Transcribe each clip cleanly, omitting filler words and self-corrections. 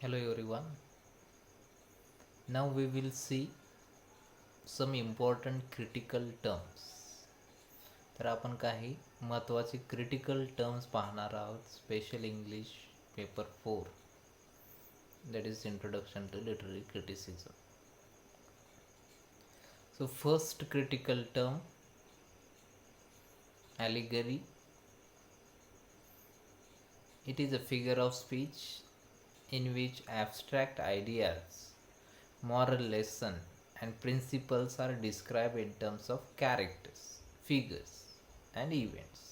Hello everyone. Now we will see some important critical terms. तर आपण काही महत्त्वाचे क्रिटिकल टर्म्स पाहणार आहोत. Special English paper 4, that is introduction to literary criticism. So first critical term, allegory. It is a figure of speech in which abstract ideas, moral lesson and principles are described in terms of characters, figures and events.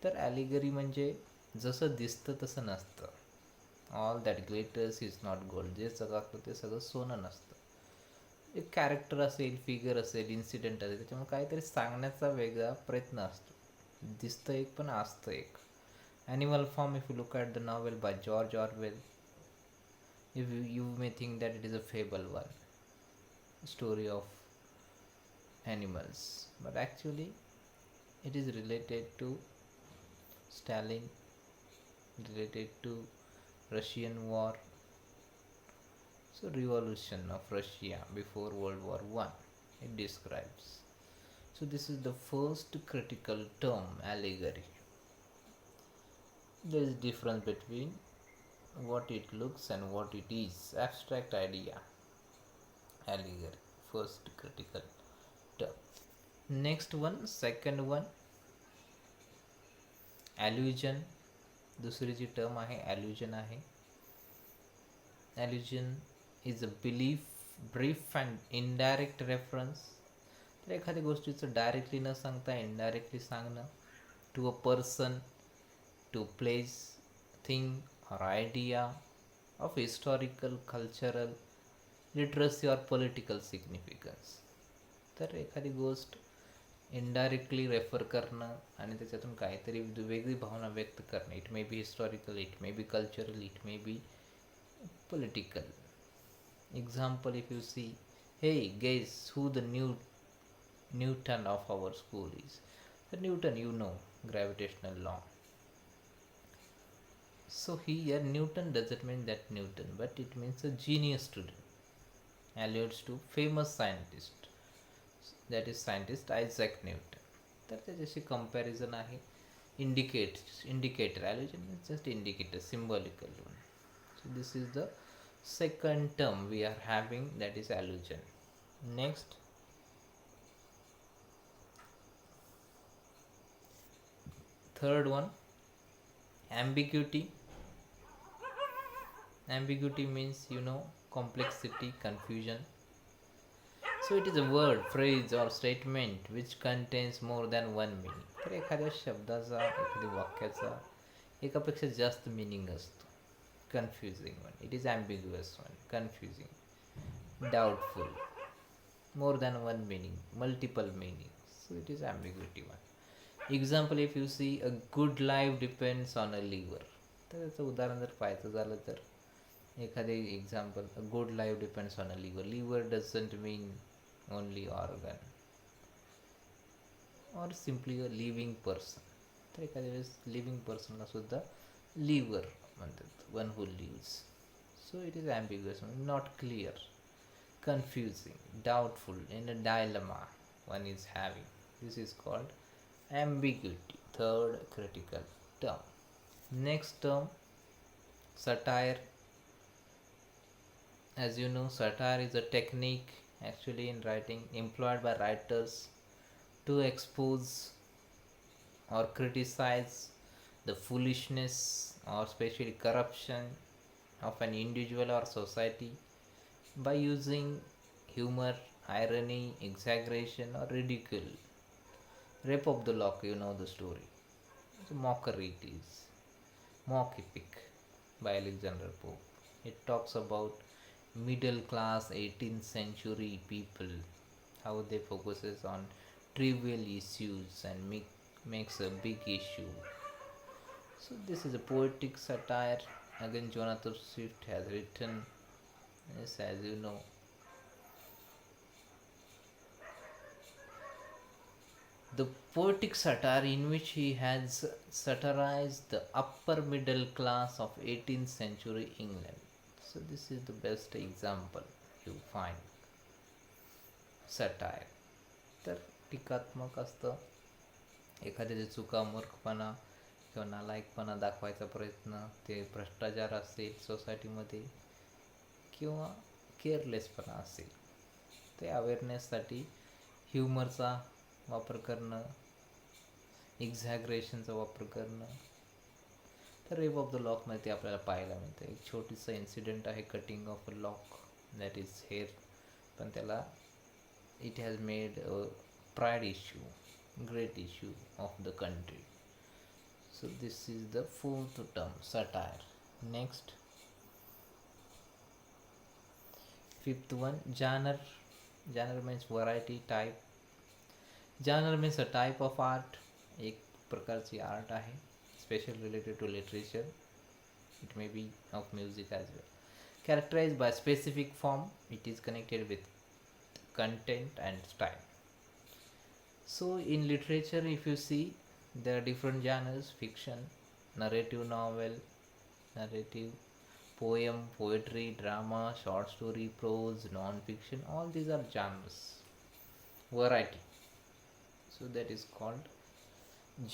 तर ॲलिगरी म्हणजे जसं दिसतं तसं नसतं. All that glitters is not gold. जे चकाकतं ते सगळं सोनं नसतं. एक कॅरेक्टर असेल, फिगर असेल, इन्सिडेंट असेल, त्याच्यामुळे काहीतरी सांगण्याचा वेगळा प्रयत्न असतो. दिसतं एक पण असतं एक. Animal form, if you look at the novel by George Orwell, you may think that it is a fable one, story of animals, but actually it is related to Stalin, related to Russian war, so revolution of Russia before World War One. It describes. So this is the first critical term, allegory. There is difference between what it looks and what it is. Abstract idea, allegory, first critical term. Next one, second one, allusion. दुसरी जी term आहे allusion आहे. Allusion is a belief, brief and indirect reference. तर एखाद्या गोष्टीचं directly न सांगता indirectly सांगणं, to a person, to place, thing or idea of historical, cultural, literacy or political significance. तर एखादी गोष्ट इनडायरेक्टली रेफर करणं आणि त्याच्यातून काहीतरी वेगळी भावना व्यक्त करणं. It may be historical, it may be cultural, it may be political. Example, if you see, hey, guess who the Newton of our school is. The Newton, you know, gravitational law. So here Newton doesn't mean that Newton, but it means a genius student. Alludes to famous scientist, that is scientist Isaac Newton. तर त्याच्याशी comparison आहे. Indicator allusion is just indicator, symbolical one. So this is the second term we are having, that is allusion. Next, third one, ambiguity. Ambiguity means, complexity, confusion. So it is a word, phrase or statement which contains more than one meaning. तर एखाद्या शब्दाचा, एखाद्या वाक्याचा एकापेक्षा जास्त meaning असतो. Confusing one, it is ambiguous one, confusing, doubtful, more than one meaning, multiple meanings. So it is ambiguity one. Example, if you see, a good life depends on a liver. तर त्याचं उदाहरण जर पाहायचं झालं तर एखादे example, a good life depends on a liver. Liver doesn't mean only organ or simply a living person. तर एखाद्या वेळेस लिव्हिंग पर्सनला सुद्धा लिव्हर म्हणतात, one who lives. So it is ambiguous, not clear, confusing, doubtful, in a dilemma one is having. This is called ambiguity, third critical term. Next term, satire. As you know, satire is a technique actually in writing employed by writers to expose or criticize the foolishness or especially corruption of an individual or society by using humor, irony, exaggeration or ridicule. Rape of the Lock, you know the story. It's a mockery, it is. Mock epic by Alexander Pope. It talks about middle class 18th century people, how they focuses on trivial issues and makes a big issue. So this is a poetic satire. Again, Jonathan Swift has written, yes, as you know. The poetic satire in which he has satirized the upper middle class of 18th century England. So this is the best example you find. Satire तर टीकात्मक असतं, एखाद्याची चुका, मूर्खपणा किंवा नालायकपणा दाखवायचा प्रयत्न, ते भ्रष्टाचार असेल सोसायटीमध्ये किंवा केअरलेसपणा असेल, ते अवेअरनेससाठी ह्युमरचा वापर करणं, एक्झॅग्रेशनचा वापर करणं. तर रेप ऑफ द लॉकमध्ये ते आपल्याला पाहायला मिळतं. एक छोटीसा इन्सिडेंट आहे, cutting of a lock that is hair, पण त्याला it has made a pride issue, great issue of the country. So this is the fourth term, satire. Next, fifth one, genre. Genre means variety, type. Genre means a type of art. एक प्रकारची art आहे, special related to literature. It may be of music as well. Characterized by specific form, it is connected with content and style. So in literature, if you see, there are different genres: fiction, narrative novel, narrative, poem, poetry, drama, short story, prose, non-fiction. All these are genres. Variety. So that is called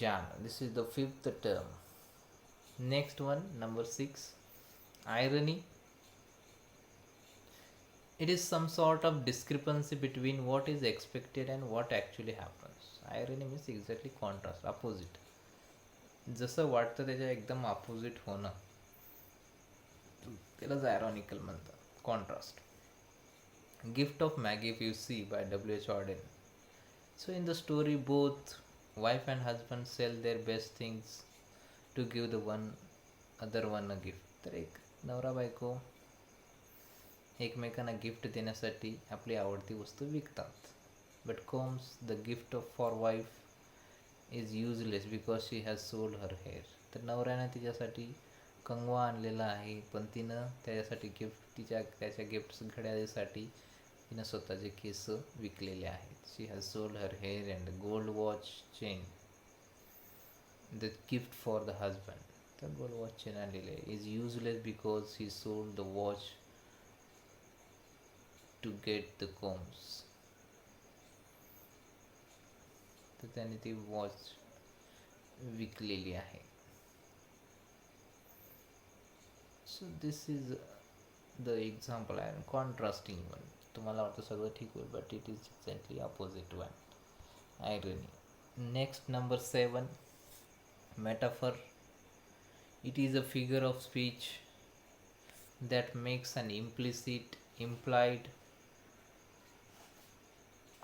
genre. This is the fifth term. Next one, number 6, irony. It is some sort of discrepancy between what is expected and what actually happens. Irony means exactly contrast, opposite. जसं वाटतं त्याच्या एकदम opposite होणं, त्यालाच ironical म्हणतात, contrast. Gift of Magi if you see by W.H. Auden. So in the story, both wife and husband sell their best things to give the other one a gift. तर एक नवरा बायको एकमेकांना gift देण्यासाठी आपली आवडती वस्तू विकतात. But comes the gift for wife is useless because she has sold her hair. तर नवऱ्यानं तिच्यासाठी कंगवा आणलेला आहे, पण तिनं त्याच्यासाठी त्याच्या गिफ्ट घड्याळीसाठी तिनं स्वतःचे केस विकलेले आहेत. She has sold her hair and gold watch chain, the gift for the husband. तर गोल्ड वॉच चेन आणलेले आहे, is useless because he sold the watch to get the combs. तर त्याने ती वॉच विकलेली आहे. So this is the example आहे contrasting one. तुम्हाला वाटतं सगळं ठीक होईल, but it is exactly opposite one, irony. Next, number 7, metaphor. It is a figure of speech that makes an implicit, implied,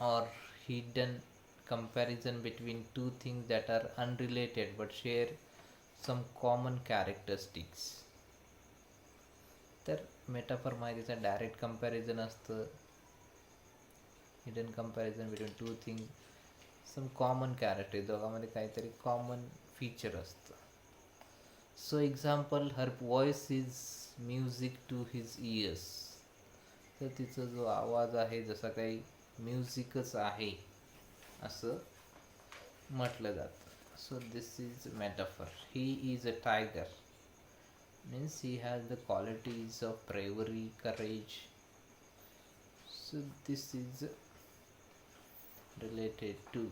or hidden comparison between two things that are unrelated but share some common characteristics. तर metaphor माहितीचं direct comparison असतं, hidden comparison between two thing, some common character, दोघांमध्ये काहीतरी common feature असतं. So example, her voice is music to his ears. तर तिचा जो आवाज आहे जसा काही म्युझिकच आहे असं म्हटलं जातं. सो this is metaphor. He is a tiger means he has the qualities of bravery, courage. So this is related to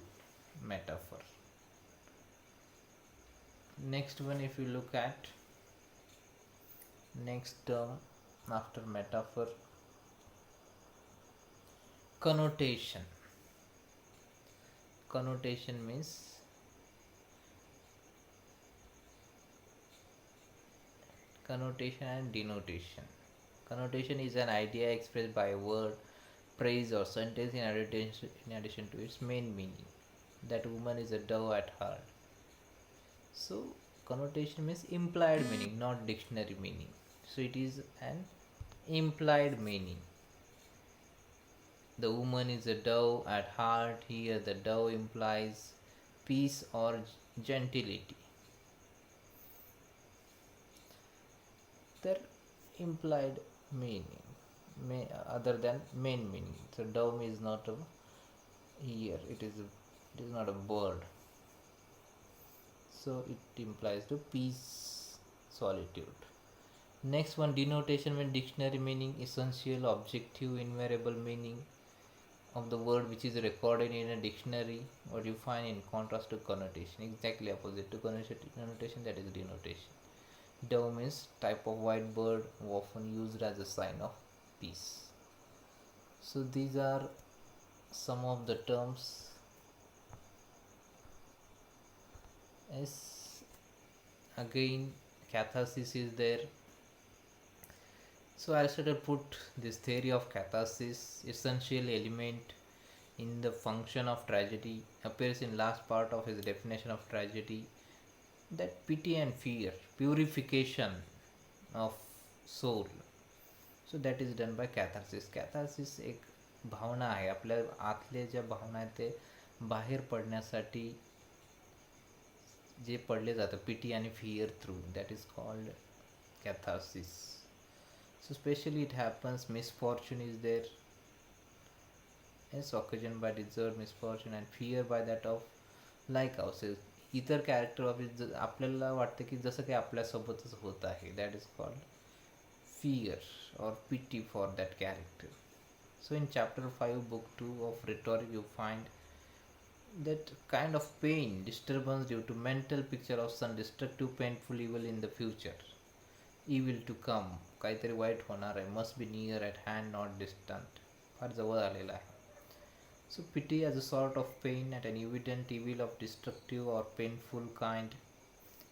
metaphor. Next one, if you look at next term after metaphor, connotation. Connotation means connotation and denotation. Connotation is an idea expressed by a word, phrase, or sentence in addition to its main meaning. That woman is a dove at heart. So connotation means implied meaning, not dictionary meaning. So it is an implied meaning. The woman is a dove at heart. Here the dove implies peace or gentility. Their implied meaning other than main meaning. So dove is not a here, it is not a bird, so it implies the peace, solitude. Next one, denotation, when dictionary meaning, essential, objective, invariable meaning of the word which is recorded in a dictionary, what you find in contrast to connotation, exactly opposite to connotation, that is denotation. Dove means type of white bird often used as a sign of peace. So these are some of the terms. As again, catharsis is there. So Aristotle put this theory of catharsis, essential element in the function of tragedy, appears in last part of his definition of tragedy, that pity and fear, purification of soul. So that is done by catharsis. Catharsis एक भावना आहे, आपल्या आतले ज्या भावना आहेत ते बाहेर पडण्यासाठी जे पडले जातं पिटी आणि fear through, that is called catharsis. So especially it happens, misfortune is there, yes, occasioned by deserved misfortune, and fear by that of like ourselves, इतर कॅरेक्टर ऑफ आपल्याला वाटतं की जसं काही आपल्यासोबतच होत आहे, that is called fear or pity for that character. So in chapter 5 book 2 of rhetoric you find that kind of pain, disturbance due to mental picture of some destructive painful evil in the future, evil to come, काहीतरी white होणार आहे, must be near at hand not distant, फार जवळ आलेला आहे. So pity as a sort of pain at an evident evil of destructive or painful kind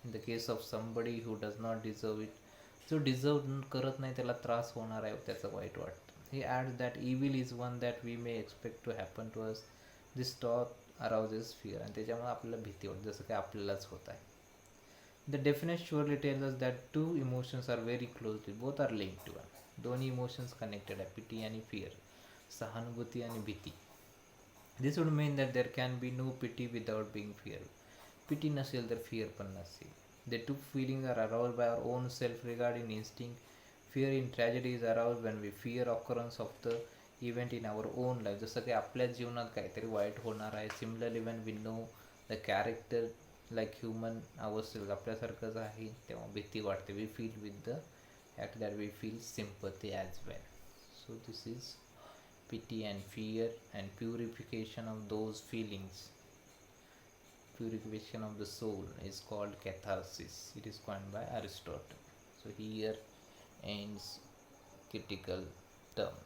in the case of somebody who does not deserve it. जो deserve करत नाही त्याला त्रास होणार आहे, त्याचं वाईट वाटतं. He adds that evil is one that we may expect to happen to us. This thought arouses fear, आणि त्याच्यामुळे आपल्याला भीती वाटते जसं काही आपल्यालाच होत आहे. The definite surely tells us that two emotions are very closely, both are link to one. दोन्ही इमोशन्स कनेक्टेड आहे, पिटी आणि फिअर, सहानुभूती आणि भीती. This would mean that there can be no pity without being fear. Pity नसेल तर fear पण नसेल. The two feelings are aroused by our own self-regarding instinct. Fear in tragedy is aroused when we fear occurrence of the event in our own life. जसं की आपल्या जीवनात काहीतरी white होणार आहे. Similarly, when we know the character like human ourselves, आपल्यासारखंच आहे, तेव्हा भीती वाटते. We feel with the fact that we feel sympathy as well. So this is pity and fear and purification of those feelings. Purification of the soul is called catharsis. It is coined by Aristotle. So here ends critical term.